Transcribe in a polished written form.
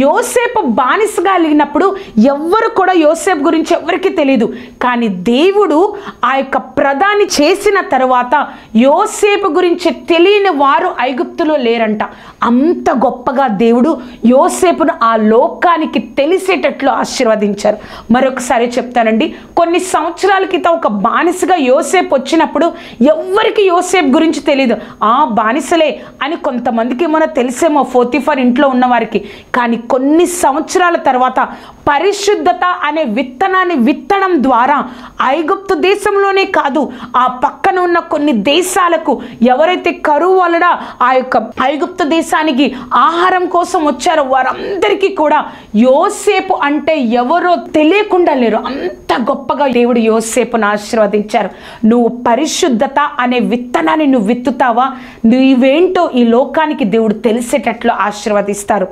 యోసేపు బానిసగా కలిగినప్పుడు ఎవ్వరు కూడా యోసేపు గురించి ఎవరికి తెలియదు. కానీ దేవుడు ఆ యొక్క ప్రధాని చేసిన తర్వాత యోసేపు గురించి తెలియని వారు ఐగుప్తులో లేరంట. అంత గొప్పగా దేవుడు యోసేపును ఆ లోకానికి తెలిసేటట్లు ఆశీర్వదించారు. మరొకసారి చెప్తానండి, కొన్ని సంవత్సరాల క్రితం ఒక బానిసగా యోసేపు వచ్చినప్పుడు ఎవ్వరికి యోసేపు గురించి తెలియదు. ఆ బానిసలే అని కొంతమందికి ఏమైనా తెలిసేమో, 44 ఇంట్లో ఉన్న వారికి. కానీ కొన్ని సంవత్సరాల తర్వాత పరిశుద్ధత అనే విత్తనాన్ని విత్తడం ద్వారా ఐగుప్తు దేశంలోనే కాదు, ఆ పక్కన ఉన్న కొన్ని దేశాలకు ఎవరైతే కరువు వలన ఆ యొక్క ఐగుప్తు దేశానికి ఆహారం కోసం వచ్చారో వారందరికీ కూడా యోసేపు అంటే ఎవరో తెలియకుండా లేరు. అంత గొప్పగా దేవుడు యోసేపును ఆశీర్వదించారు. నువ్వు పరిశుద్ధత అనే విత్తనాన్ని నువ్వు విత్తుతావా, నువ్వేంటో ఈ లోకానికి దేవుడు తెలిసేటట్లు ఆశీర్వదిస్తారు.